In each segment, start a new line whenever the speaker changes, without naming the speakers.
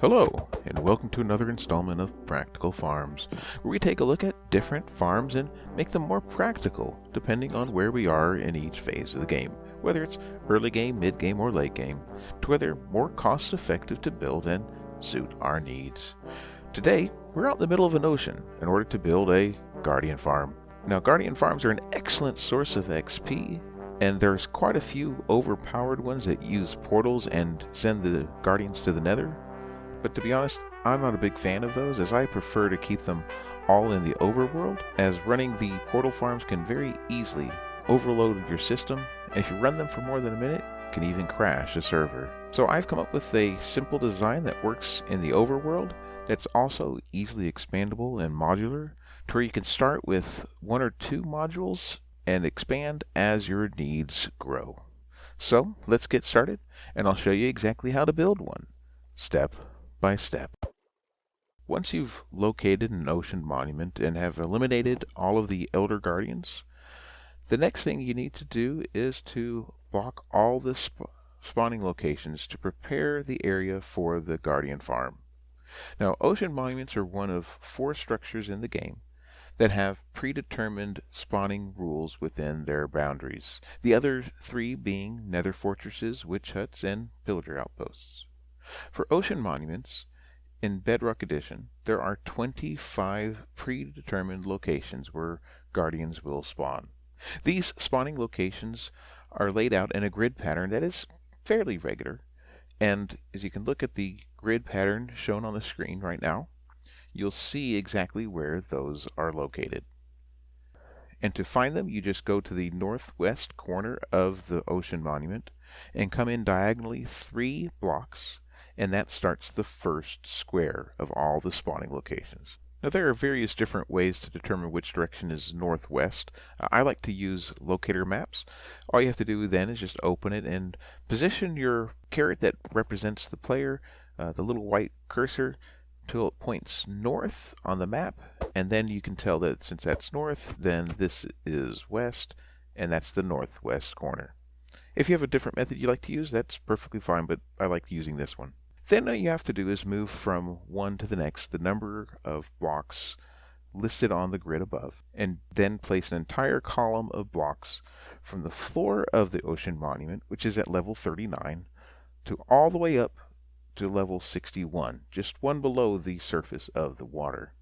Hello, and welcome to another installment of Practical Farms, where we take a look at different farms and make them more practical depending on where we are in each phase of the game, whether it's early game, mid game, or late game, to where they're more cost effective to build and suit our needs. Today, we're out in the middle of an ocean in order to build a Guardian Farm. Now, Guardian Farms are an excellent source of XP, and there's quite a few overpowered ones that use portals and send the Guardians to the Nether. But to be honest, I'm not a big fan of those, as I prefer to keep them all in the overworld, as running the portal farms can very easily overload your system, and if you run them for more than a minute, can even crash a server. So I've come up with a simple design that works in the overworld, that's also easily expandable and modular, to where you can start with one or two modules and expand as your needs grow. So let's get started, and I'll show you exactly how to build one, step by step. Once you've located an ocean monument and have eliminated all of the Elder Guardians, the next thing you need to do is to block all the spawning locations to prepare the area for the Guardian Farm. Now, ocean monuments are one of 4 structures in the game that have predetermined spawning rules within their boundaries, the other 3 being nether fortresses, witch huts, and pillager outposts. For ocean monuments, in Bedrock Edition, there are 25 predetermined locations where guardians will spawn. These spawning locations are laid out in a grid pattern that is fairly regular, and as you can look at the grid pattern shown on the screen right now, you'll see exactly where those are located. And to find them, you just go to the northwest corner of the ocean monument and come in diagonally 3 blocks, and that starts the first square of all the spawning locations. Now, there are various different ways to determine which direction is northwest. I like to use locator maps. All you have to do then is just open it and position your caret that represents the player, the little white cursor, till it points north on the map, and then you can tell that since that's north, then this is west, and that's the northwest corner. If you have a different method you like to use, that's perfectly fine, but I like using this one. Then all you have to do is move from one to the next, the number of blocks listed on the grid above, and then place an entire column of blocks from the floor of the ocean monument, which is at level 39, to all the way up to level 61, just one below the surface of the water.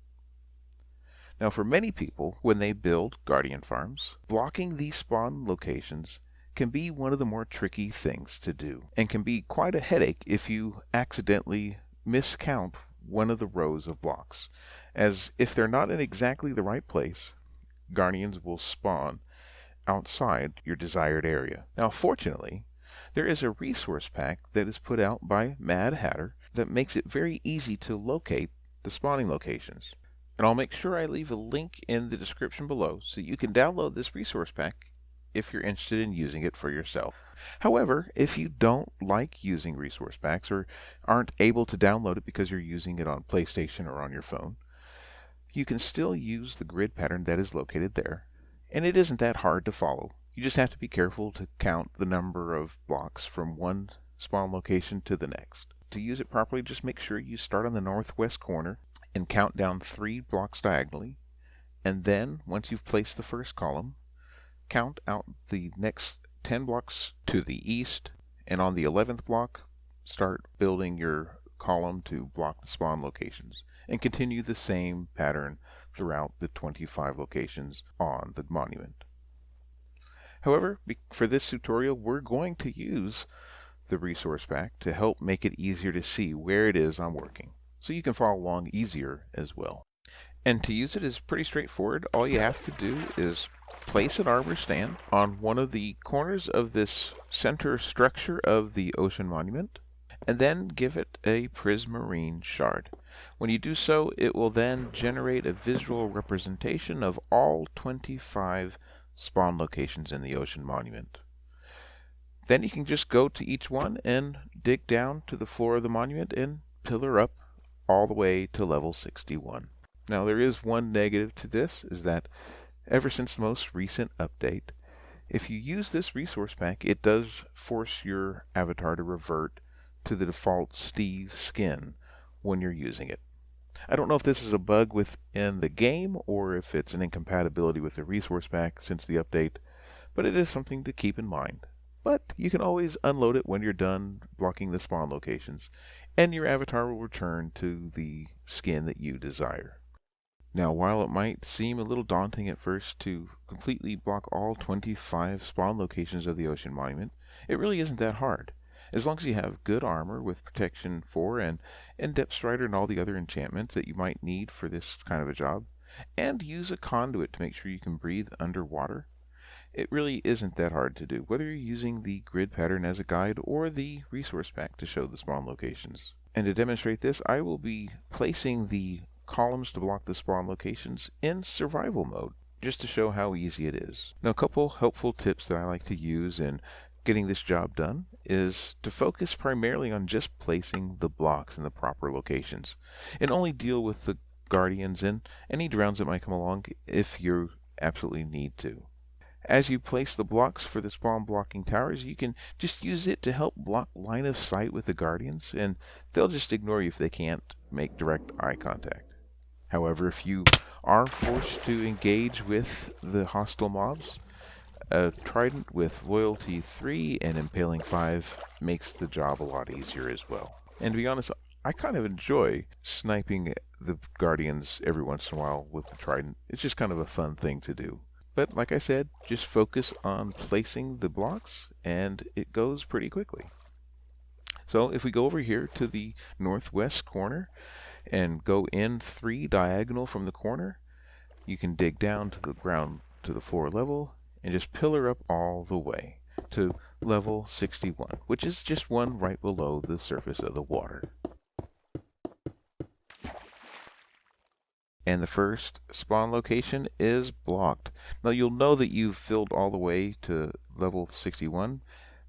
Now, for many people, when they build Guardian Farms, blocking these spawn locations can be one of the more tricky things to do, and can be quite a headache if you accidentally miscount one of the rows of blocks, as if they're not in exactly the right place, guardians will spawn outside your desired area. Now, fortunately, there is a resource pack that is put out by Mad Hatter that makes it very easy to locate the spawning locations. And I'll make sure I leave a link in the description below so you can download this resource pack if you're interested in using it for yourself. However, if you don't like using resource packs or aren't able to download it because you're using it on PlayStation or on your phone, you can still use the grid pattern that is located there, and it isn't that hard to follow. You just have to be careful to count the number of blocks from one spawn location to the next. To use it properly, just make sure you start on the northwest corner and count down 3 blocks diagonally, and then once you've placed the first column, count out the next 10 blocks to the east, and on the 11th block, start building your column to block the spawn locations, and continue the same pattern throughout the 25 locations on the monument. However, for this tutorial, we're going to use the resource pack to help make it easier to see where it is I'm working, so you can follow along easier as well. And to use it is pretty straightforward. All you have to do is place an armor stand on one of the corners of this center structure of the ocean monument, and then give it a prismarine shard. When you do so, it will then generate a visual representation of all 25 spawn locations in the ocean monument. Then you can just go to each one and dig down to the floor of the monument and pillar up all the way to level 61. Now, there is one negative to this, is that ever since the most recent update, if you use this resource pack, it does force your avatar to revert to the default Steve skin, when you're using it. I don't know if this is a bug within the game or if it's an incompatibility with the resource pack since the update, but it is something to keep in mind. But you can always unload it when you're done blocking the spawn locations, and your avatar will return to the skin that you desire. Now, while it might seem a little daunting at first to completely block all 25 spawn locations of the Ocean Monument, it really isn't that hard. As long as you have good armor with protection 4 and depth strider and all the other enchantments that you might need for this kind of a job, and use a conduit to make sure you can breathe underwater, it really isn't that hard to do, whether you're using the grid pattern as a guide or the resource pack to show the spawn locations. And to demonstrate this, I will be placing the columns to block the spawn locations in survival mode, just to show how easy it is. Now, a couple helpful tips that I like to use in getting this job done is to focus primarily on just placing the blocks in the proper locations, and only deal with the guardians and any drowns that might come along if you absolutely need to. As you place the blocks for the spawn blocking towers, you can just use it to help block line of sight with the guardians, and they'll just ignore you if they can't make direct eye contact. However, if you are forced to engage with the hostile mobs, a trident with loyalty 3 and impaling 5 makes the job a lot easier as well. And to be honest, I kind of enjoy sniping the guardians every once in a while with the trident. It's just kind of a fun thing to do. But like I said, just focus on placing the blocks and it goes pretty quickly. So if we go over here to the northwest corner and go in 3 diagonal from the corner, you can dig down to the ground to the floor level and just pillar up all the way to level 61, which is just one right below the surface of the water. And the first spawn location is blocked. Now you'll know that you've filled all the way to level 61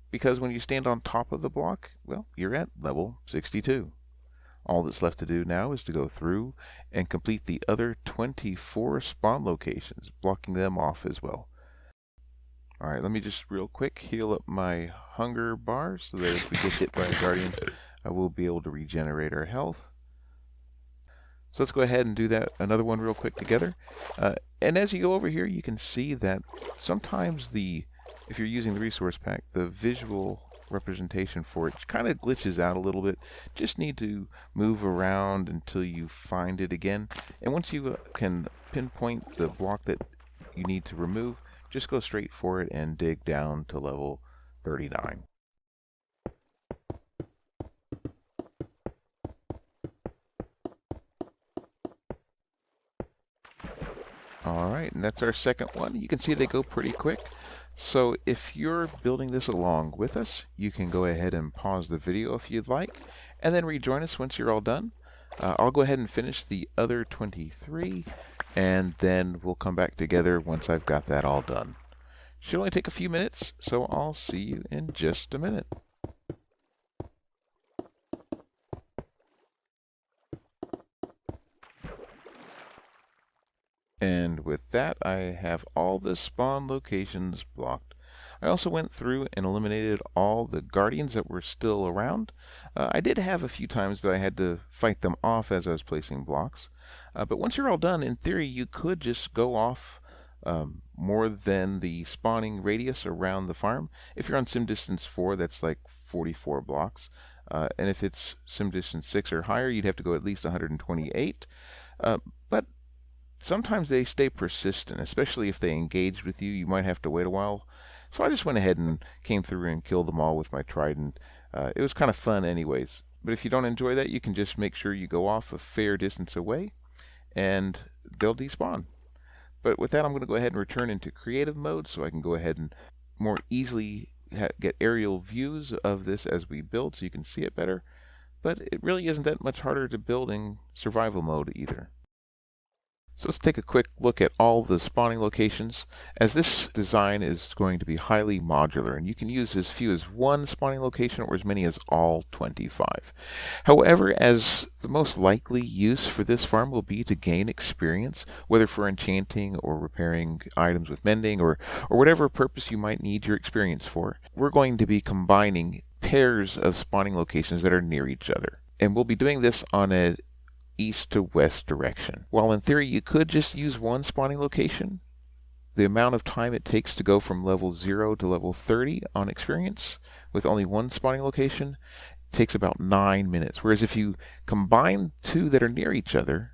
because when you stand on top of the block, well, you're at level 62. All that's left to do now is to go through and complete the other 24 spawn locations, blocking them off as well. Alright, let me just real quick heal up my hunger bar so that if we get hit by a guardian, I will be able to regenerate our health. So let's go ahead and do that another one real quick together. And as you go over here, you can see that sometimes if you're using the resource pack, the visual representation for it kind of glitches out a little bit. Just need to move around until you find it again. And once you can pinpoint the block that you need to remove, just go straight for it and dig down to level 39. Alright, and that's our second one. You can see they go pretty quick. So if you're building this along with us, you can go ahead and pause the video if you'd like, and then rejoin us once you're all done. I'll go ahead and finish the other 23, and then we'll come back together once I've got that all done. Should only take a few minutes, so I'll see you in just a minute. And with that, I have all the spawn locations blocked. I also went through and eliminated all the guardians that were still around. I did have a few times that I had to fight them off as I was placing blocks. But once you're all done, in theory, you could just go off more than the spawning radius around the farm. If you're on sim distance 4, that's like 44 blocks. And if it's sim distance 6 or higher, you'd have to go at least 128. But sometimes they stay persistent, especially if they engage with you. You might have to wait a while. So I just went ahead and came through and killed them all with my trident. It was kind of fun anyways. But if you don't enjoy that, you can just make sure you go off a fair distance away and they'll despawn. But with that, I'm going to go ahead and return into creative mode so I can go ahead and more easily get aerial views of this as we build so you can see it better. But it really isn't that much harder to build in survival mode either. So let's take a quick look at all the spawning locations, as this design is going to be highly modular, and you can use as few as one spawning location or as many as all 25. However, as the most likely use for this farm will be to gain experience, whether for enchanting or repairing items with mending or whatever purpose you might need your experience for, we're going to be combining pairs of spawning locations that are near each other. And we'll be doing this on a east to west direction. While in theory you could just use one spawning location, the amount of time it takes to go from level 0 to level 30 on experience with only one spawning location takes about 9 minutes. Whereas if you combine two that are near each other,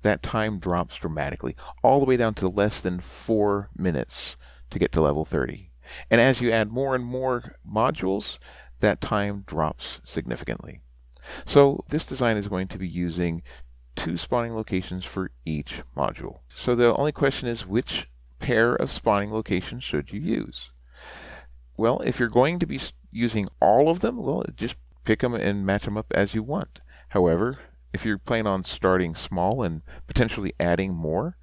that time drops dramatically, all the way down to less than 4 minutes to get to level 30. And as you add more and more modules, that time drops significantly. So this design is going to be using 2 spawning locations for each module. So the only question is, which pair of spawning locations should you use? Well, if you're going to be using all of them, well, just pick them and match them up as you want. However, if you're planning on starting small and potentially adding more,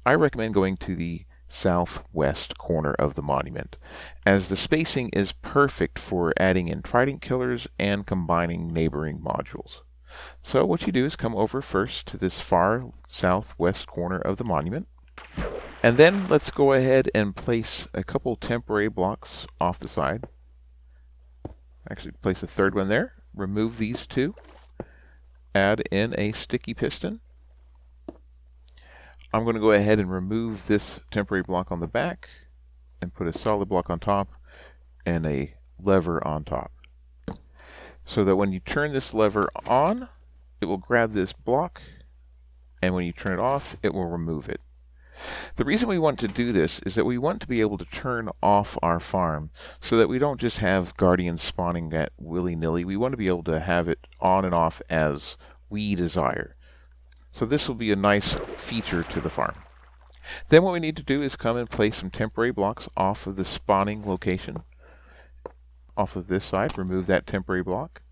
I recommend going to the southwest corner of the monument, as the spacing is perfect for adding in trident killers and combining neighboring modules. So what you do is come over first to this far southwest corner of the monument, and then let's go ahead and place a couple temporary blocks off the side. Actually, place a third one there. Remove these 2. Add in a sticky piston. I'm going to go ahead and remove this temporary block on the back and put a solid block on top and a lever on top, so that when you turn this lever on, it will grab this block, and when you turn it off, it will remove it. The reason we want to do this is that we want to be able to turn off our farm so that we don't just have guardians spawning at willy-nilly. We want to be able to have it on and off as we desire. So this will be a nice feature to the farm. Then what we need to do is come and place some temporary blocks off of the spawning location. Off of this side, remove that temporary block.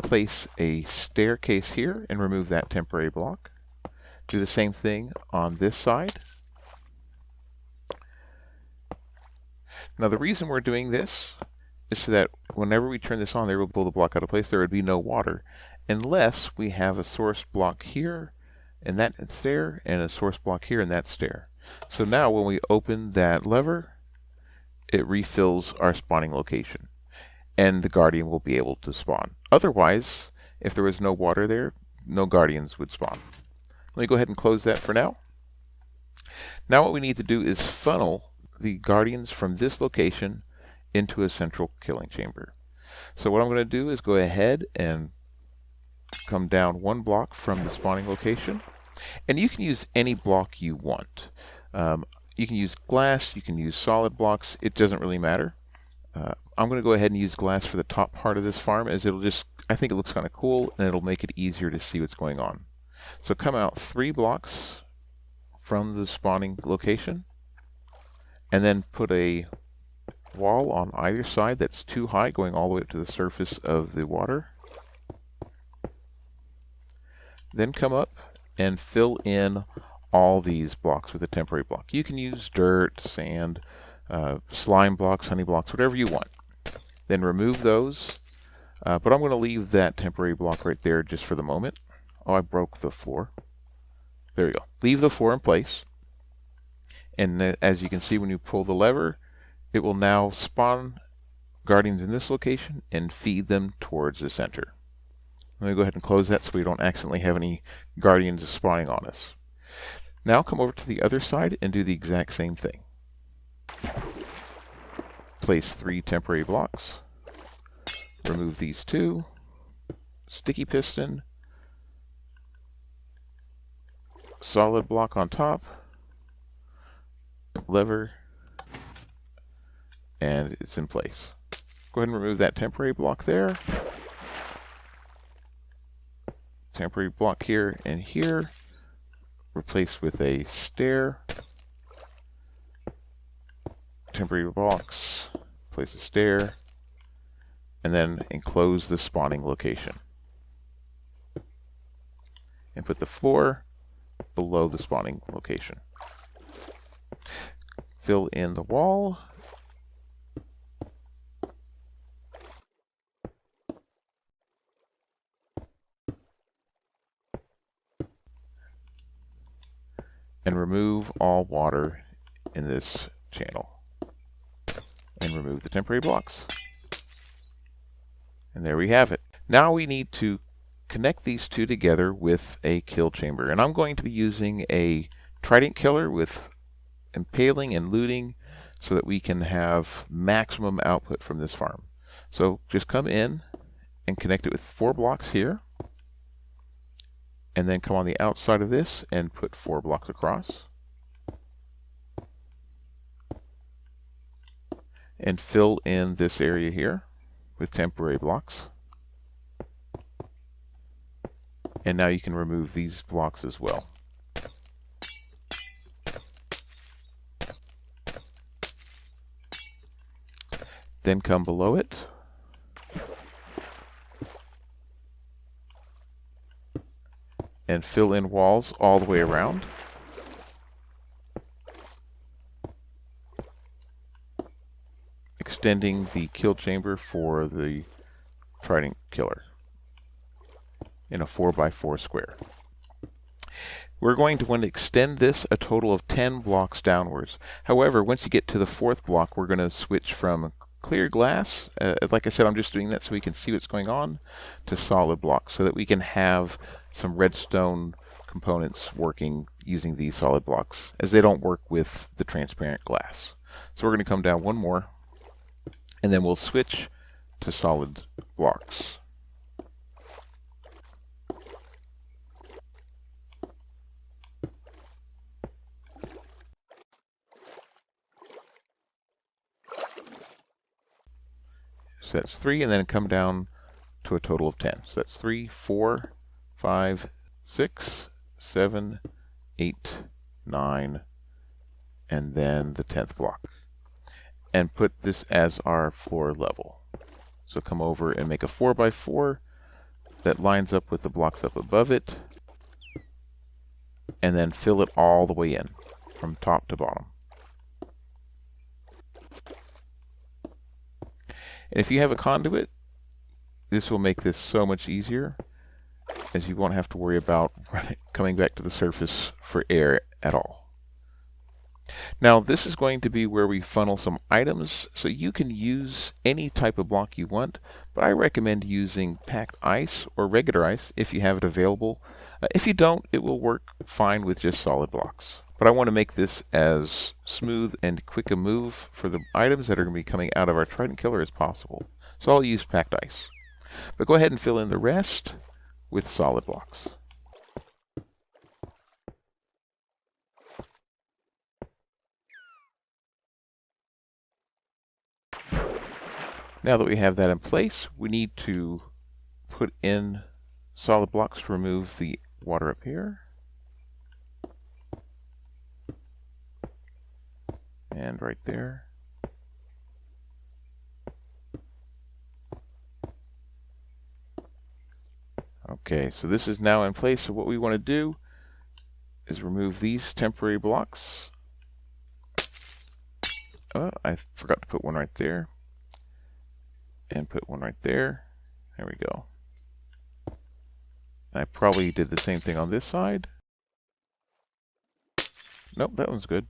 Place a staircase here and remove that temporary block. Do the same thing on this side. Now the reason we're doing this is so that whenever we turn this on, there will pull the block out of place. There would be no water unless we have a source block here and that stair, and a source block here and that stair. So now when we open that lever, it refills our spawning location, and the guardian will be able to spawn. Otherwise, if there was no water there, no guardians would spawn. Let me go ahead and close that for now. Now what we need to do is funnel the guardians from this location into a central killing chamber. So what I'm going to do is go ahead and come down 1 block from the spawning location, and you can use any block you want. You can use glass, you can use solid blocks, it doesn't really matter. I'm going to go ahead and use glass for the top part of this farm, as I think it looks kind of cool, and it'll make it easier to see what's going on. So come out 3 blocks from the spawning location, and then put a wall on either side that's too high, going all the way up to the surface of the water. Then come up and fill in all these blocks with a temporary block. You can use dirt, sand, slime blocks, honey blocks, whatever you want. Then remove those, but I'm going to leave that temporary block right there just for the moment. Oh, I broke the floor. There we go. Leave the floor in place, and as you can see, when you pull the lever, it will now spawn guardians in this location and feed them towards the center. Let me go ahead and close that so we don't accidentally have any guardians spawning on us. Now come over to the other side and do the exact same thing. Place 3 temporary blocks. Remove these 2. Sticky piston. Solid block on top. Lever. And it's in place. Go ahead and remove that temporary block there. Temporary block here and here. Replace with a stair. Temporary blocks. Place a stair. And then enclose the spawning location. And put the floor below the spawning location. Fill in the wall. And remove all water in this channel. And remove the temporary blocks. And there we have it. Now we need to connect these two together with a kill chamber. And I'm going to be using a trident killer with impaling and looting so that we can have maximum output from this farm. So just come in and connect it with 4 blocks here, and then come on the outside of this and put 4 blocks across, and fill in this area here with temporary blocks. And now you can remove these blocks as well. Then come below it and fill in walls all the way around. Extending the kill chamber for the trident killer in a 4x4 square. We're going to want to extend this a total of 10 blocks downwards. However, once you get to the 4th block, we're going to switch from clear glass, like I said, I'm just doing that so we can see what's going on, to solid blocks so that we can have some redstone components working using these solid blocks, as they don't work with the transparent glass. So we're going to come down 1 more, and then we'll switch to solid blocks. So that's 3, and then come down to a total of 10. So that's 3, 4, 5, 6, 7, 8, 9, and then the 10th block. And put this as our floor level. So come over and make a 4x4 that lines up with the blocks up above it, and then fill it all the way in from top to bottom. And if you have a conduit, this will make this so much easier, as you won't have to worry about coming back to the surface for air at all. Now this is going to be where we funnel some items, so you can use any type of block you want, but I recommend using packed ice or regular ice if you have it available. If you don't, it will work fine with just solid blocks. But I want to make this as smooth and quick a move for the items that are going to be coming out of our trident killer as possible. So I'll use packed ice. But go ahead and fill in the rest with solid blocks. Now that we have that in place, we need to put in solid blocks to remove the water up here. And right there. Okay, so this is now in place. So what we want to do is remove these temporary blocks. Oh, I forgot to put one right there. And put one right there. There we go. I probably did the same thing on this side. Nope, that one's good.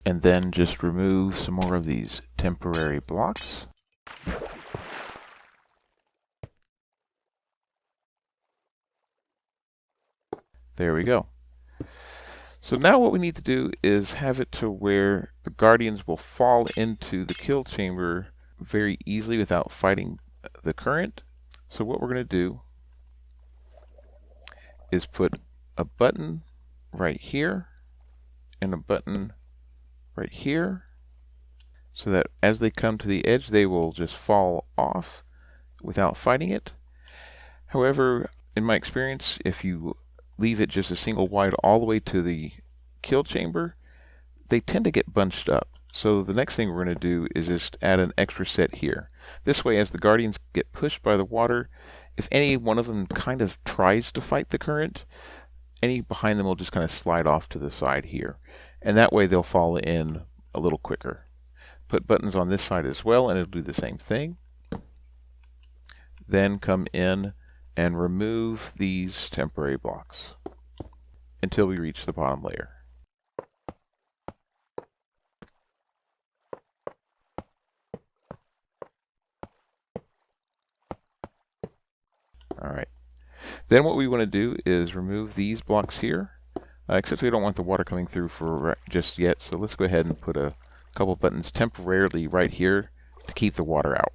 And then just remove some more of these temporary blocks. There we go. So now what we need to do is have it to where the guardians will fall into the kill chamber very easily without fighting the current. So what we're going to do is put a button right here and a button right here, so that as they come to the edge they will just fall off without fighting it. However, in my experience, if you leave it just a single wide all the way to the kill chamber, they tend to get bunched up. So the next thing we're going to do is just add an extra set here. This way, as the guardians get pushed by the water, if any one of them kind of tries to fight the current, any behind them will just kind of slide off to the side here. And that way they'll fall in a little quicker. Put buttons on this side as well and it'll do the same thing. Then come in and remove these temporary blocks until we reach the bottom layer. Alright. Then what we want to do is remove these blocks here, except we don't want the water coming through for just yet, so let's go ahead and put a couple buttons temporarily right here to keep the water out.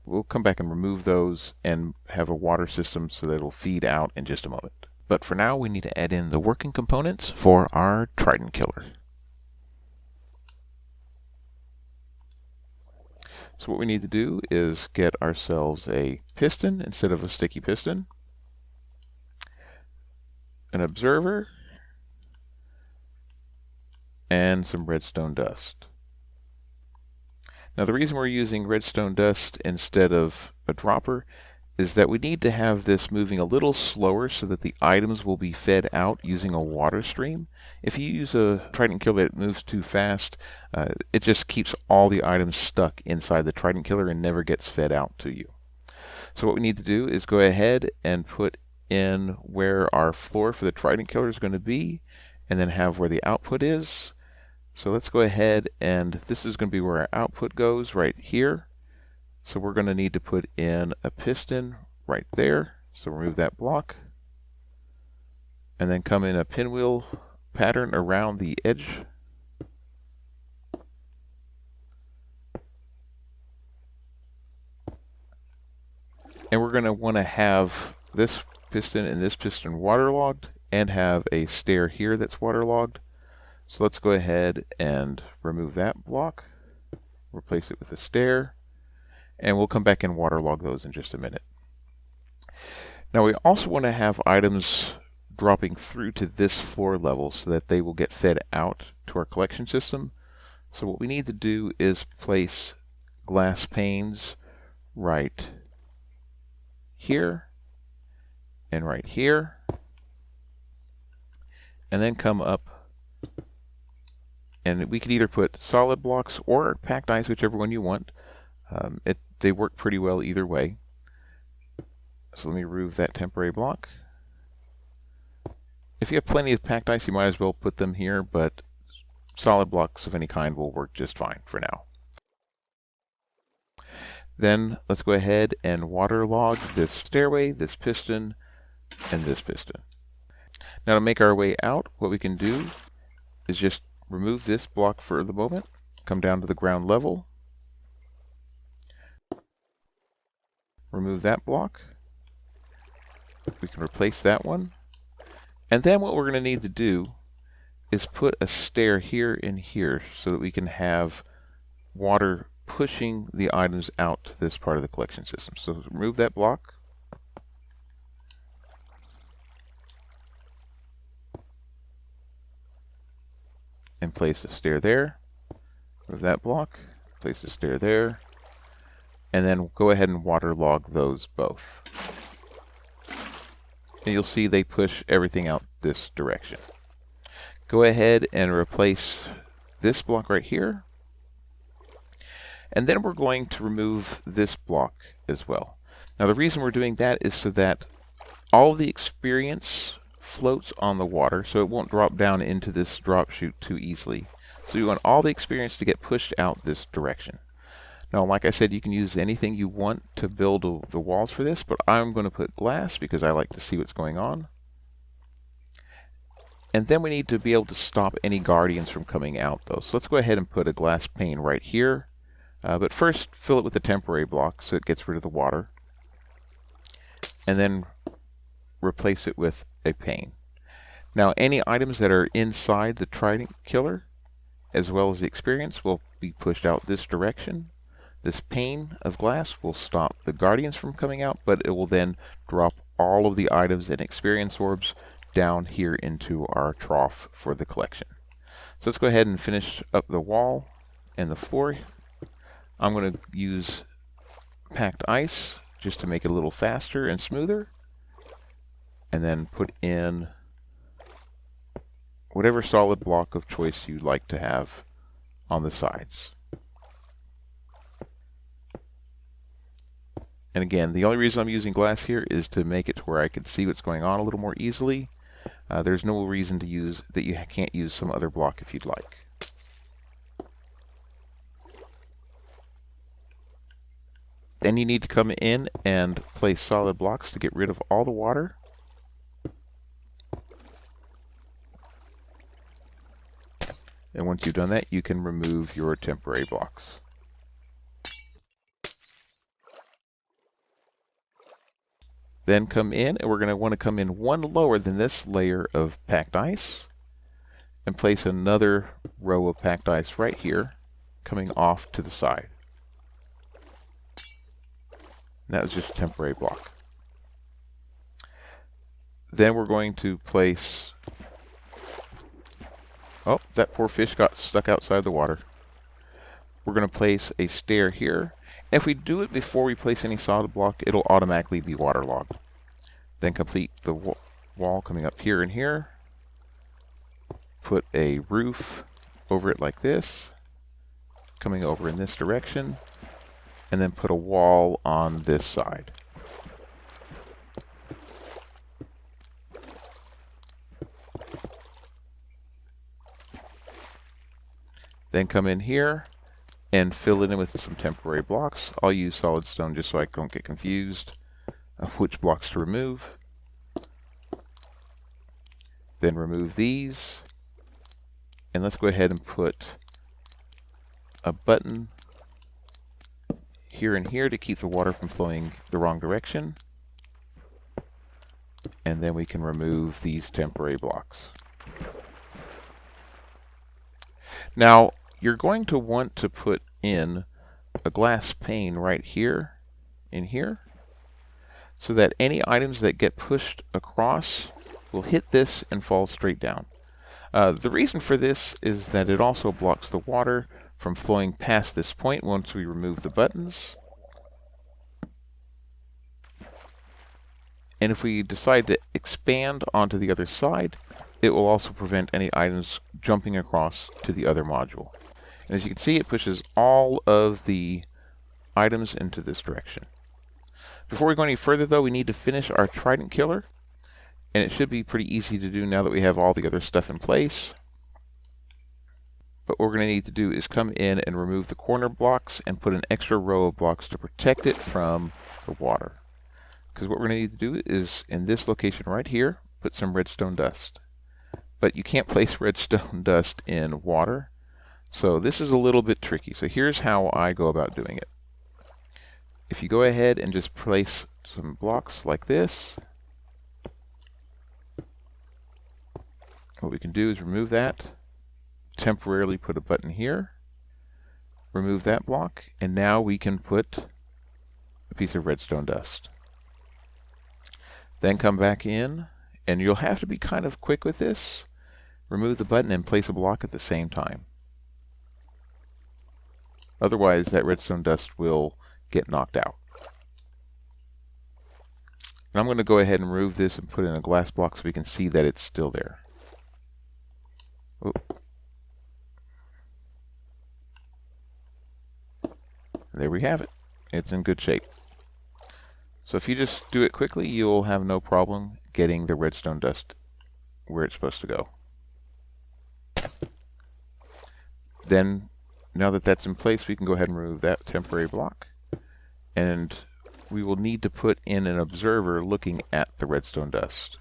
We'll come back and remove those and have a water system so that it'll feed out in just a moment. But for now, we need to add in the working components for our Trident Killer. So what we need to do is get ourselves a piston instead of a sticky piston, an observer, and some redstone dust. Now the reason we're using redstone dust instead of a dropper is that we need to have this moving a little slower so that the items will be fed out using a water stream. If you use a Trident Killer that moves too fast, it just keeps all the items stuck inside the Trident Killer and never gets fed out to you. So what we need to do is go ahead and put in where our floor for the Trident Killer is going to be, and then have where the output is. So let's go ahead, and this is going to be where our output goes right here. So we're going to need to put in a piston right there. So remove that block. And then come in a pinwheel pattern around the edge. And we're going to want to have this piston and this piston waterlogged and have a stair here that's waterlogged. So let's go ahead and remove that block, replace it with a stair, and we'll come back and waterlog those in just a minute. Now we also want to have items dropping through to this floor level so that they will get fed out to our collection system. So what we need to do is place glass panes right here and right here, and then come up, and we can either put solid blocks or packed ice, whichever one you want. They work pretty well either way. So let me remove that temporary block. If you have plenty of packed ice, you might as well put them here, but solid blocks of any kind will work just fine for now. Then let's go ahead and waterlog this stairway, this piston, and this piston. Now to make our way out, what we can do is just remove this block for the moment, come down to the ground level, remove that block, we can replace that one, and then what we're going to need to do is put a stair here and here so that we can have water pushing the items out to this part of the collection system. So remove that block, and place a stair there, remove that block, place a stair there, and then go ahead and waterlog those both. And you'll see they push everything out this direction. Go ahead and replace this block right here, and then we're going to remove this block as well. Now the reason we're doing that is so that all the experience floats on the water, so it won't drop down into this drop chute too easily. So you want all the experience to get pushed out this direction. Now, like I said, you can use anything you want to build the walls for this, but I'm going to put glass because I like to see what's going on. And then we need to be able to stop any guardians from coming out, though. So let's go ahead and put a glass pane right here. But first, fill it with a temporary block so it gets rid of the water. And then replace it with a pane. Now, any items that are inside the Trident Killer, as well as the experience, will be pushed out this direction. This pane of glass will stop the guardians from coming out, but it will then drop all of the items and experience orbs down here into our trough for the collection. So let's go ahead and finish up the wall and the floor. I'm going to use packed ice just to make it a little faster and smoother, and then put in whatever solid block of choice you'd like to have on the sides. And again, the only reason I'm using glass here is to make it to where I can see what's going on a little more easily. There's no reason to use that you can't use some other block if you'd like. Then you need to come in and place solid blocks to get rid of all the water. And once you've done that, you can remove your temporary blocks. Then come in, and we're going to want to come in one lower than this layer of packed ice and place another row of packed ice right here, coming off to the side. And that was just a temporary block. Then we're going to place... Oh, that poor fish got stuck outside the water. We're going to place a stair here. And if we do it before we place any solid block, it'll automatically be waterlogged. Then complete the wall coming up here and here. Put a roof over it like this, coming over in this direction, and then put a wall on this side. Then come in here and fill it in with some temporary blocks. I'll use solid stone just so I don't get confused of which blocks to remove. Then remove these. And let's go ahead and put a button here and here to keep the water from flowing the wrong direction. And then we can remove these temporary blocks. Now, you're going to want to put in a glass pane right here, in here, so that any items that get pushed across will hit this and fall straight down. The reason for this is that it also blocks the water from flowing past this point once we remove the buttons. And if we decide to expand onto the other side, it will also prevent any items jumping across to the other module. And as you can see, it pushes all of the items into this direction. Before we go any further, though, we need to finish our trident killer. And it should be pretty easy to do now that we have all the other stuff in place. But what we're going to need to do is come in and remove the corner blocks and put an extra row of blocks to protect it from the water. Because what we're going to need to do is, in this location right here, put some redstone dust. But you can't place redstone dust in water. So this is a little bit tricky. So here's how I go about doing it. If you go ahead and just place some blocks like this, what we can do is remove that, temporarily put a button here, remove that block, and now we can put a piece of redstone dust. Then come back in, and you'll have to be kind of quick with this. Remove the button and place a block at the same time. Otherwise, that redstone dust will get knocked out. And I'm going to go ahead and remove this and put in a glass block so we can see that it's still there. Oh. There we have it. It's in good shape. So if you just do it quickly, you'll have no problem getting the redstone dust where it's supposed to go. Then, now that that's in place, we can go ahead and remove that temporary block. And we will need to put in an observer looking at the redstone dust.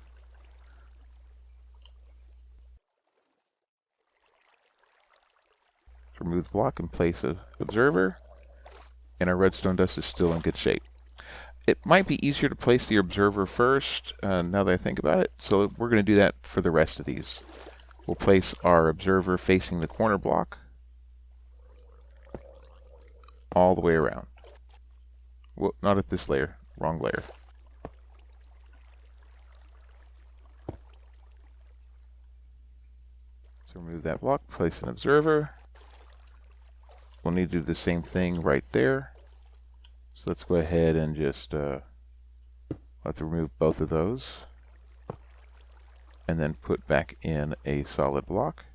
Remove the block and place an observer, and our redstone dust is still in good shape. It might be easier to place the observer first, now that I think about it, so we're going to do that for the rest of these. We'll place our observer facing the corner block all the way around. Well, not at this layer, wrong layer. So remove that block, place an observer. We'll need to do the same thing right there. So let's go ahead and just let's remove both of those. And then put back in a solid block.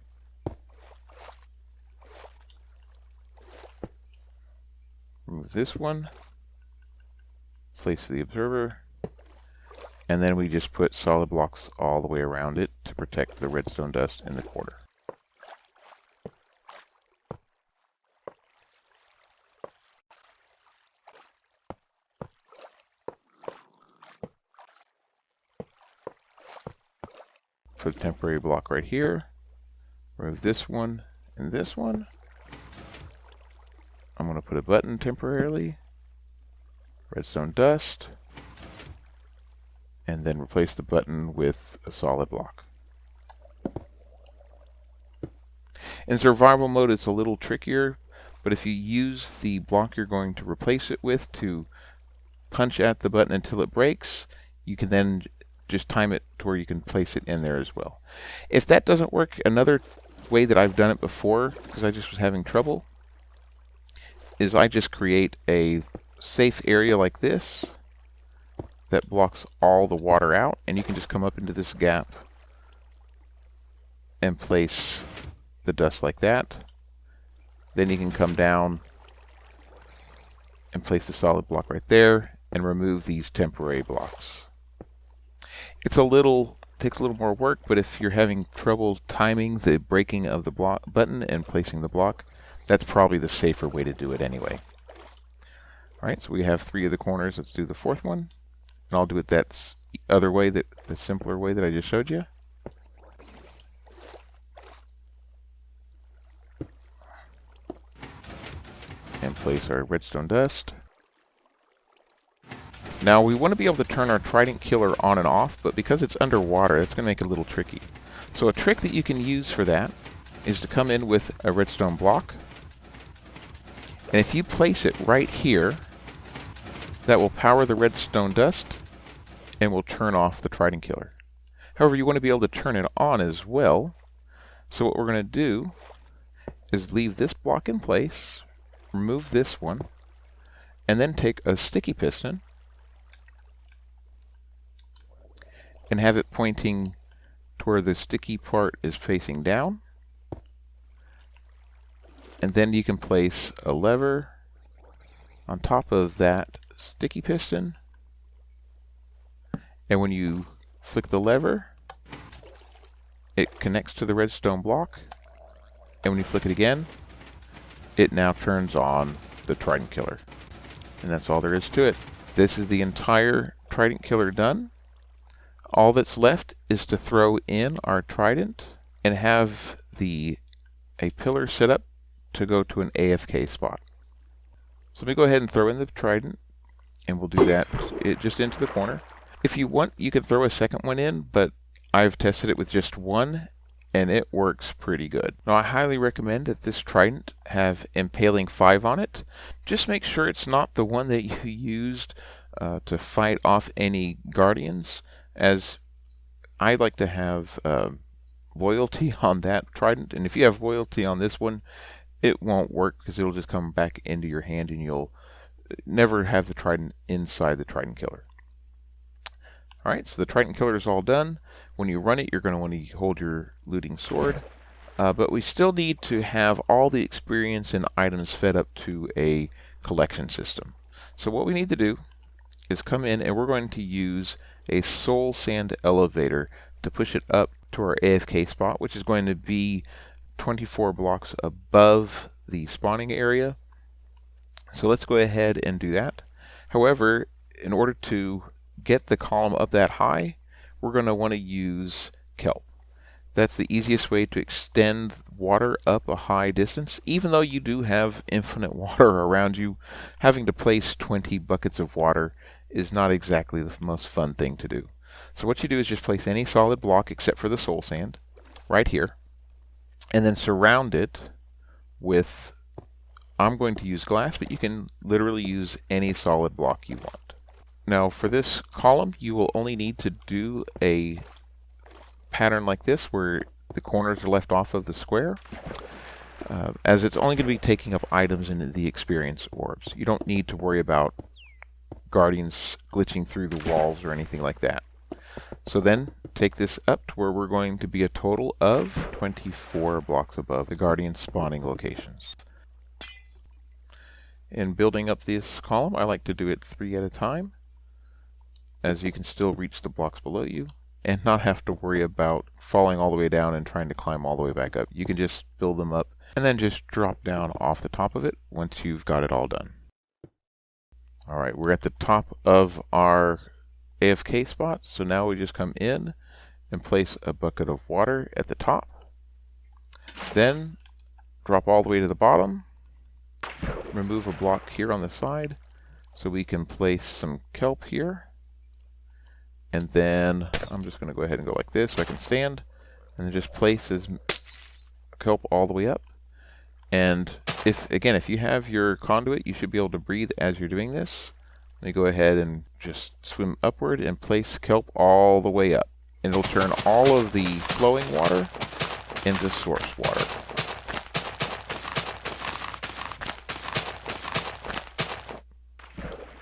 Remove this one. Place the observer. And then we just put solid blocks all the way around it to protect the redstone dust in the corner. Put a temporary block right here. Remove this one and this one. I'm going to put a button temporarily. Redstone dust. And then replace the button with a solid block. In survival mode, it's a little trickier, but if you use the block you're going to replace it with to punch at the button until it breaks, you can then just time it to where you can place it in there as well. If that doesn't work, another way that I've done it before, because I just was having trouble, is I just create a safe area like this that blocks all the water out, and you can just come up into this gap and place the dust like that. Then you can come down and place the solid block right there and remove these temporary blocks. Takes a little more work, but if you're having trouble timing the breaking of the block button and placing the block, that's probably the safer way to do it anyway. Alright, so we have 3 of the corners. Let's do the 4th one. And I'll do it that other way, the simpler way that I just showed you. And place our redstone dust. Now we want to be able to turn our trident killer on and off, but because it's underwater, that's going to make it a little tricky. So a trick that you can use for that is to come in with a redstone block. And if you place it right here, that will power the redstone dust and will turn off the trident killer. However, you want to be able to turn it on as well. So what we're going to do is leave this block in place, remove this one, and then take a sticky piston and have it pointing to where the sticky part is facing down. And then you can place a lever on top of that sticky piston. And when you flick the lever, it connects to the redstone block. And when you flick it again, it now turns on the trident killer. And that's all there is to it. This is the entire trident killer done. All that's left is to throw in our trident and have a pillar set up to go to an AFK spot. So let me go ahead and throw in the trident, and we'll do that just into the corner. If you want, you could throw a second one in, but I've tested it with just one, and it works pretty good. Now, I highly recommend that this trident have impaling 5 on it. Just make sure it's not the one that you used to fight off any guardians, as I like to have loyalty on that trident, and if you have loyalty on this one, it won't work because it'll just come back into your hand and you'll never have the trident inside the trident killer. Alright, so the trident killer is all done. When you run it, you're going to want to hold your looting sword, but we still need to have all the experience and items fed up to a collection system. So what we need to do is come in, and we're going to use a soul sand elevator to push it up to our AFK spot, which is going to be 24 blocks above the spawning area. So let's go ahead and do that. However, in order to get the column up that high, we're going to want to use kelp. That's the easiest way to extend water up a high distance. Even though you do have infinite water around you, having to place 20 buckets of water is not exactly the most fun thing to do. So what you do is just place any solid block except for the soul sand right here, and then surround it with, I'm going to use glass, but you can literally use any solid block you want. Now for this column, you will only need to do a pattern like this where the corners are left off of the square, as it's only going to be taking up items in the experience orbs. You don't need to worry about guardians glitching through the walls or anything like that. So then take this up to where we're going to be a total of 24 blocks above the guardian spawning locations. In building up this column, I like to do it 3 at a time, as you can still reach the blocks below you and not have to worry about falling all the way down and trying to climb all the way back up. You can just build them up and then just drop down off the top of it once you've got it all done. Alright, we're at the top of our AFK spot, so now we just come in and place a bucket of water at the top. Then drop all the way to the bottom. Remove a block here on the side so we can place some kelp here. And then I'm just going to go ahead and go like this so I can stand. And then just place this kelp all the way up. And if you have your conduit, you should be able to breathe as you're doing this. Let me go ahead and just swim upward and place kelp all the way up. And it'll turn all of the flowing water into source water.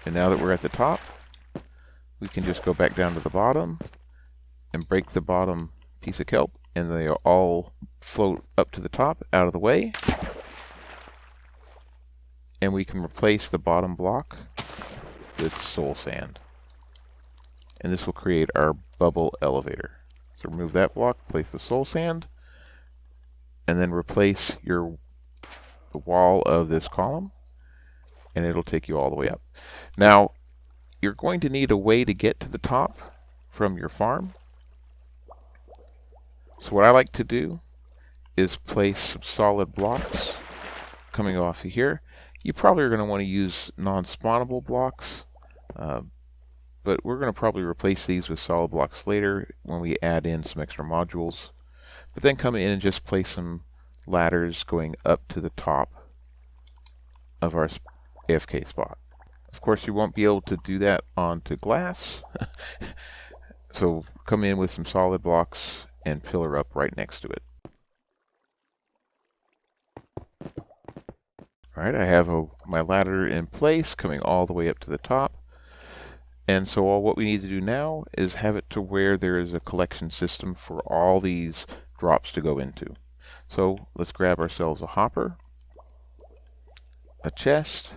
And now that we're at the top, we can just go back down to the bottom and break the bottom piece of kelp, and they all float up to the top out of the way. And we can replace the bottom block with soul sand. And this will create our bubble elevator. So remove that block, place the soul sand, and then replace the wall of this column, and it'll take you all the way up. Now, you're going to need a way to get to the top from your farm. So what I like to do is place some solid blocks coming off of here. You probably are going to want to use non-spawnable blocks, but we're going to probably replace these with solid blocks later when we add in some extra modules. But then come in and just place some ladders going up to the top of our AFK spot. Of course, you won't be able to do that onto glass, so come in with some solid blocks and pillar up right next to it. Alright, I have my ladder in place coming all the way up to the top. And so what we need to do now is have it to where there is a collection system for all these drops to go into. So let's grab ourselves a hopper, a chest.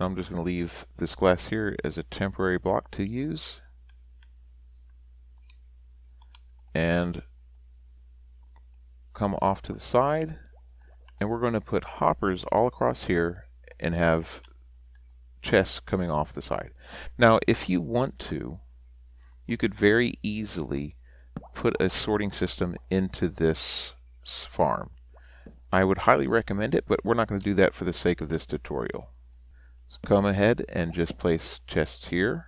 I'm just going to leave this glass here as a temporary block to use. And come off to the side. And we're going to put hoppers all across here and have chests coming off the side. Now, if you want to, you could very easily put a sorting system into this farm. I would highly recommend it, but we're not going to do that for the sake of this tutorial. So come ahead and just place chests here.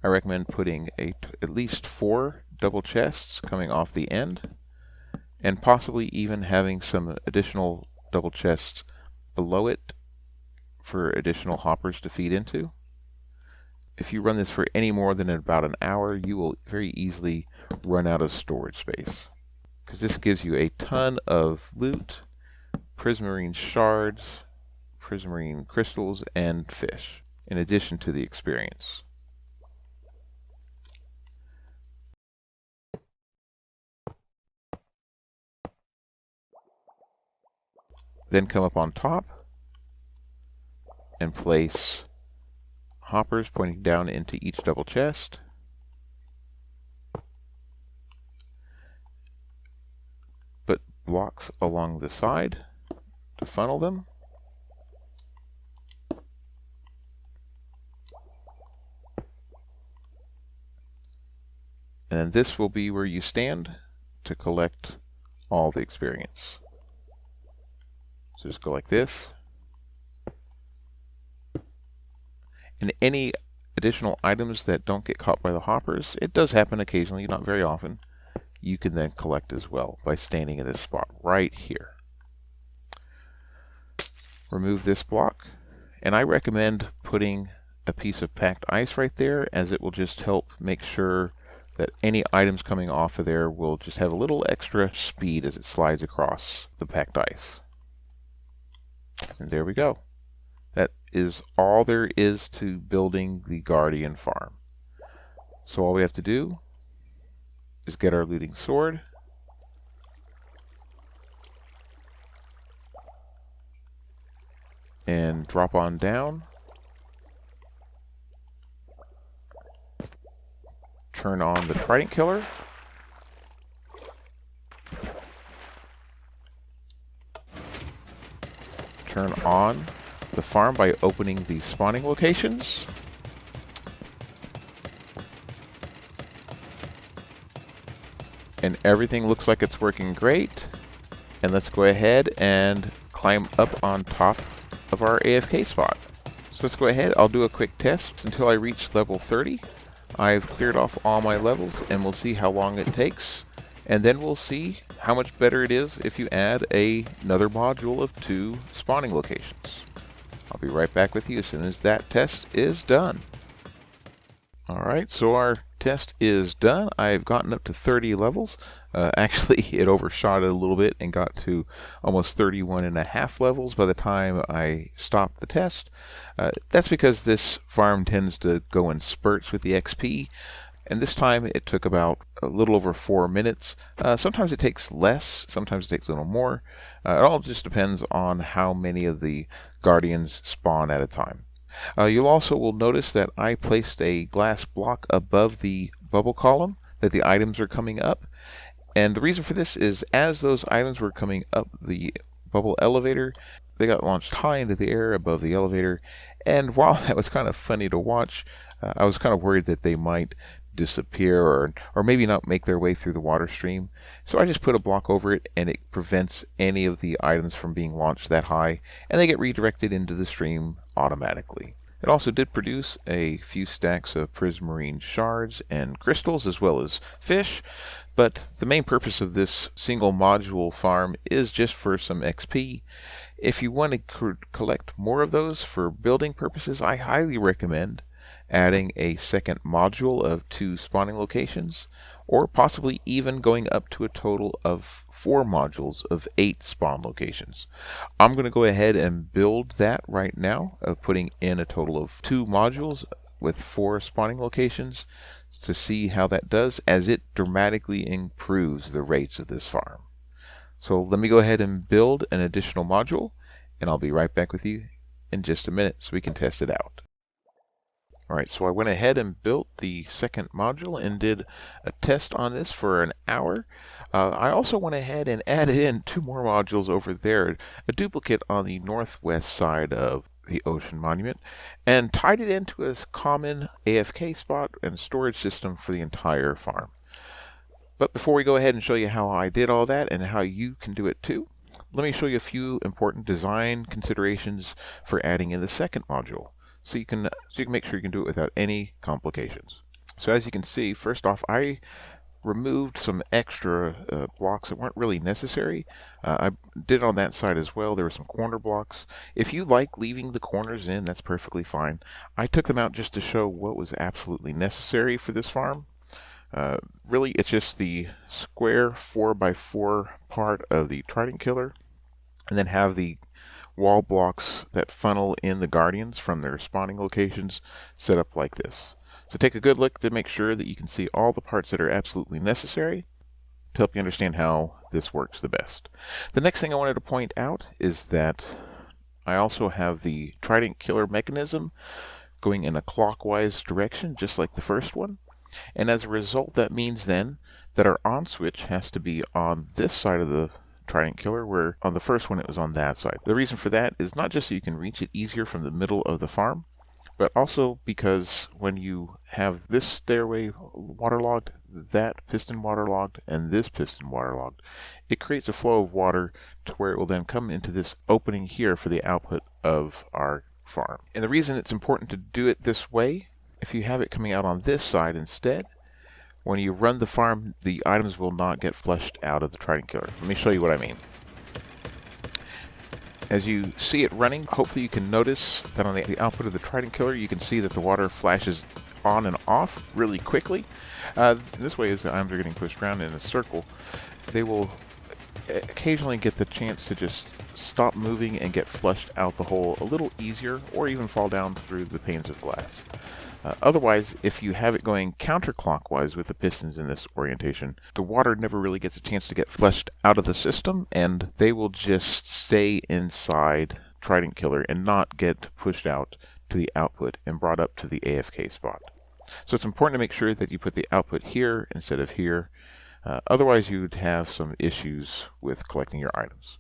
I recommend putting at least 4 double chests coming off the end, and possibly even having some additional double chests below it for additional hoppers to feed into. If you run this for any more than about an hour, you will very easily run out of storage space, because this gives you a ton of loot, prismarine shards, prismarine crystals, and fish, in addition to the experience. Then come up on top and place hoppers pointing down into each double chest. Put blocks along the side to funnel them. And this will be where you stand to collect all the experience. So just go like this. And any additional items that don't get caught by the hoppers, it does happen occasionally, not very often, you can then collect as well by standing in this spot right here. Remove this block, and I recommend putting a piece of packed ice right there, as it will just help make sure that any items coming off of there will just have a little extra speed as it slides across the packed ice. And there we go. That is all there is to building the Guardian farm. So all we have to do is get our looting sword, and drop on down, turn on the trident killer, turn on the farm by opening the spawning locations, And everything looks like it's working great. And let's go ahead and climb up on top of our AFK spot. So let's go ahead, I'll do a quick test until I reach level 30. I've cleared off all my levels and we'll see how long it takes. And then we'll see how much better it is if you add another module of 2 spawning locations. I'll be right back with you as soon as that test is done. Alright, so our test is done. I've gotten up to 30 levels. Actually, it overshot it a little bit and got to almost 31.5 levels by the time I stopped the test. That's because this farm tends to go in spurts with the XP, and this time it took about a little over 4 minutes. Sometimes it takes less, sometimes it takes a little more. It all just depends on how many of the guardians spawn at a time. You'll also will notice that I placed a glass block above the bubble column that the items are coming up. And the reason for this is as those items were coming up the bubble elevator, they got launched high into the air above the elevator. And while that was kind of funny to watch, I was kind of worried that they might disappear or maybe not make their way through the water stream. So I just put a block over it and it prevents any of the items from being launched that high, and they get redirected into the stream automatically. It also did produce a few stacks of prismarine shards and crystals as well as fish, but the main purpose of this single module farm is just for some XP. If you want to collect more of those for building purposes, I highly recommend adding a second module of 2 spawning locations, or possibly even going up to a total of 4 modules of 8 spawn locations. I'm going to go ahead and build that right now, of putting in a total of 2 modules with 4 spawning locations to see how that does, as it dramatically improves the rates of this farm. So let me go ahead and build an additional module, and I'll be right back with you in just a minute so we can test it out. Alright, so I went ahead and built the second module and did a test on this for an hour. I also went ahead and added in 2 more modules over there, a duplicate on the northwest side of the ocean monument, and tied it into a common AFK spot and storage system for the entire farm. But before we go ahead and show you how I did all that and how you can do it too, let me show you a few important design considerations for adding in the second module. So you can make sure you can do it without any complications. So as you can see, first off, I removed some extra blocks that weren't really necessary. I did on that side as well. There were some corner blocks. If you like leaving the corners in, that's perfectly fine. I took them out just to show what was absolutely necessary for this farm. Really, it's just the square 4x4 part of the trident killer, and then have the wall blocks that funnel in the guardians from their spawning locations set up like this. So take a good look to make sure that you can see all the parts that are absolutely necessary to help you understand how this works the best. The next thing I wanted to point out is that I also have the trident killer mechanism going in a clockwise direction, just like the first one. And as a result, that means then that our on switch has to be on this side of the trident killer, where on the first one it was on that side. The reason for that is not just so you can reach it easier from the middle of the farm, but also because when you have this stairway waterlogged, that piston waterlogged, and this piston waterlogged, it creates a flow of water to where it will then come into this opening here for the output of our farm. And the reason it's important to do it this way, if you have it coming out on this side instead, when you run the farm, the items will not get flushed out of the trident killer. Let me show you what I mean. As you see it running, hopefully you can notice that on the output of the trident killer, you can see that the water flashes on and off really quickly. This way, as the items are getting pushed around in a circle, they will occasionally get the chance to just stop moving and get flushed out the hole a little easier, or even fall down through the panes of glass. Otherwise, if you have it going counterclockwise with the pistons in this orientation, the water never really gets a chance to get flushed out of the system, and they will just stay inside Trident Killer and not get pushed out to the output and brought up to the AFK spot. So it's important to make sure that you put the output here instead of here. Otherwise, you'd have some issues with collecting your items.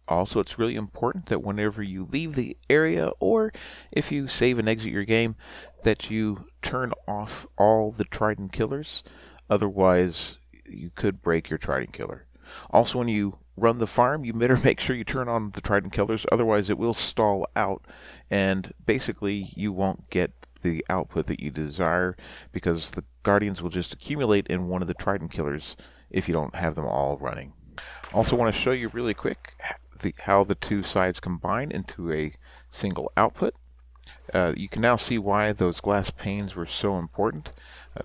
Also, it's really important that whenever you leave the area, or if you save and exit your game, that you turn off all the Trident Killers. Otherwise, you could break your trident killer. Also, when you run the farm, you better make sure you turn on the trident killers, otherwise it will stall out, and basically you won't get the output that you desire because the guardians will just accumulate in one of the trident killers if you don't have them all running. Also want to show you really quick how the two sides combine into a single output. You can now see why those glass panes were so important,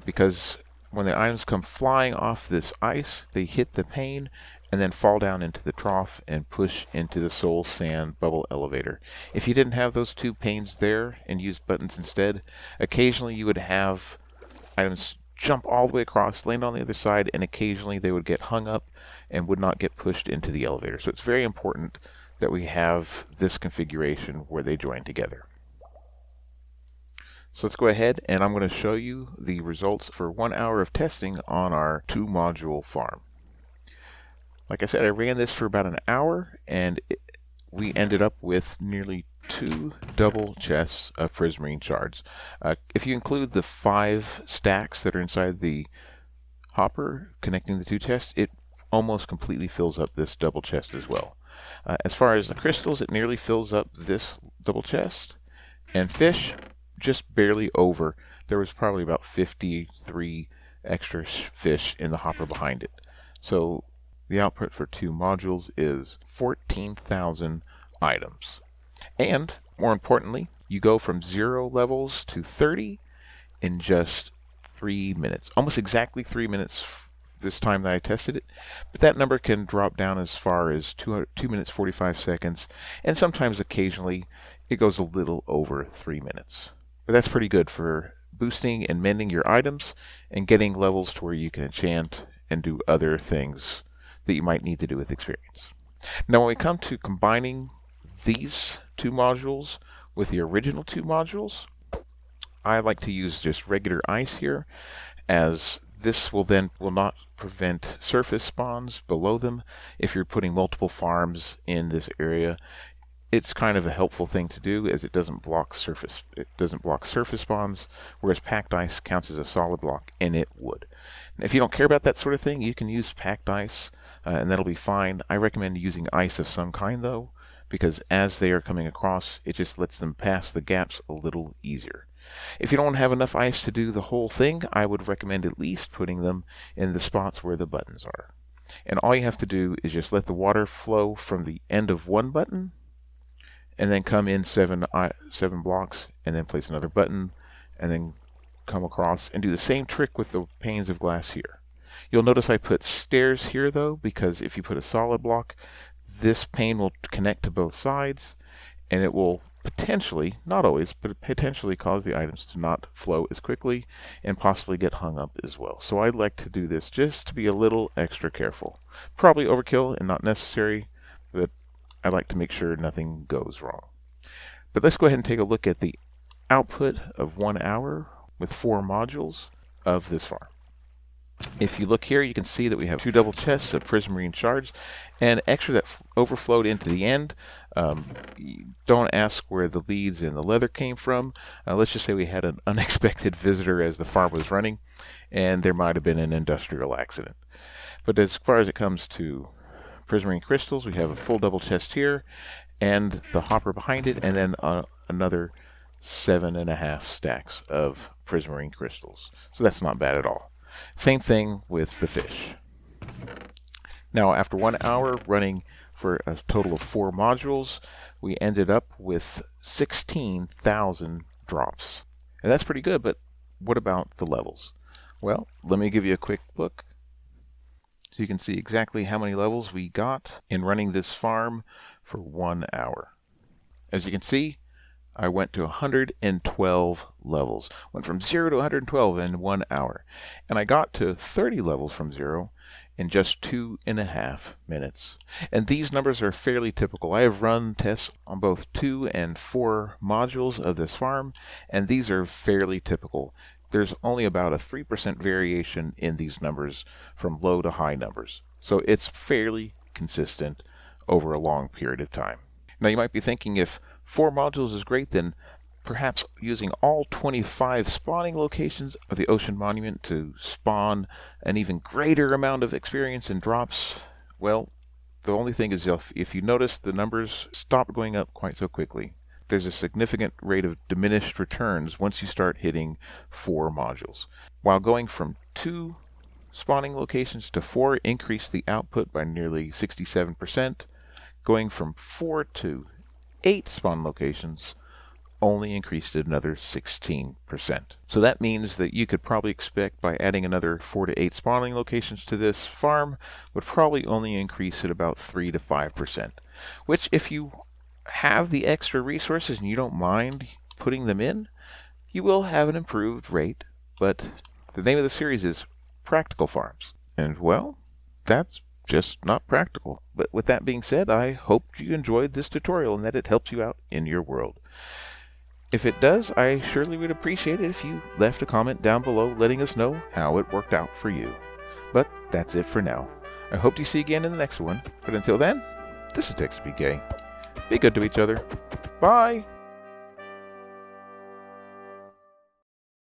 because when the items come flying off this ice, they hit the pane and then fall down into the trough and push into the soul sand bubble elevator. If you didn't have those two panes there and used buttons instead, occasionally you would have items jump all the way across, land on the other side, and occasionally they would get hung up and would not get pushed into the elevator. So it's very important that we have this configuration where they join together. So let's go ahead and I'm going to show you the results for 1 hour of testing on our 2-module farm. Like I said, I ran this for about an hour and we ended up with nearly 2 double chests of prismarine shards. If you include the 5 stacks that are inside the hopper connecting the 2 chests, it almost completely fills up this double chest as well. As far as the crystals, it nearly fills up this double chest, and fish just barely over. There was probably about 53 extra fish in the hopper behind it. So the output for 2 modules is 14,000 items. And more importantly, you go from 0 levels to 30 in just 3 minutes. Almost exactly 3 minutes this time that I tested it. But that number can drop down as far as 2 minutes 45 seconds. And sometimes occasionally it goes a little over 3 minutes. But that's pretty good for boosting and mending your items and getting levels to where you can enchant and do other things that you might need to do with experience. Now when we come to combining these 2 modules with the original 2 modules, I like to use just regular ice here, as this will not prevent surface spawns below them. If you're putting multiple farms in this area, it's kind of a helpful thing to do, as it doesn't block surface spawns, whereas packed ice counts as a solid block, and it would. If you don't care about that sort of thing, you can use packed ice, and that'll be fine. I recommend using ice of some kind though, because as they are coming across, it just lets them pass the gaps a little easier. If you don't have enough ice to do the whole thing, I would recommend at least putting them in the spots where the buttons are. And all you have to do is just let the water flow from the end of one button, and then come in 7 blocks, and then place another button, and then come across and do the same trick with the panes of glass here. You'll notice I put stairs here though, because if you put a solid block, this pane will connect to both sides, and it will potentially, not always, but potentially cause the items to not flow as quickly and possibly get hung up as well. So I like to do this just to be a little extra careful. Probably overkill and not necessary, but I like to make sure nothing goes wrong. But let's go ahead and take a look at the output of 1 hour with 4 modules of this farm. If you look here, you can see that we have 2 double chests of prismarine shards and extra that overflowed into the end. Don't ask where the leads and the leather came from. Let's just say we had an unexpected visitor as the farm was running, and there might have been an industrial accident. But as far as it comes to prismarine crystals, we have a full double chest here, and the hopper behind it, and then another 7.5 stacks of prismarine crystals. So that's not bad at all. Same thing with the fish. Now, after 1 hour running for a total of 4 modules, we ended up with 16,000 drops. And that's pretty good, but what about the levels? Well, let me give you a quick look so you can see exactly how many levels we got in running this farm for 1 hour. As you can see, I went to 112 levels. Went from 0 to 112 in 1 hour. And I got to 30 levels from 0 in just 2.5 minutes. And these numbers are fairly typical. I have run tests on both 2 and 4 modules of this farm, and these are fairly typical. There's only about a 3% variation in these numbers from low to high numbers. So it's fairly consistent over a long period of time. Now you might be thinking, if 4 modules is great, then perhaps using all 25 spawning locations of the Ocean Monument to spawn an even greater amount of experience and drops, well, the only thing is if you notice the numbers stop going up quite so quickly. There's a significant rate of diminished returns once you start hitting 4 modules. While going from 2 spawning locations to 4 increased the output by nearly 67%, going from 4 to 8 spawn locations only increased it another 16%. So that means that you could probably expect by adding another 4 to 8 spawning locations to this farm would probably only increase it about 3 to 5%, which if you have the extra resources and you don't mind putting them in, you will have an improved rate, but the name of the series is Practical Farms. And well, that's just not practical. But with that being said, I hope you enjoyed this tutorial and that it helps you out in your world. If it does, I surely would appreciate it if you left a comment down below letting us know how it worked out for you. But that's it for now. I hope to see you again in the next one. But until then, this is TexasPK. Be good to each other. Bye!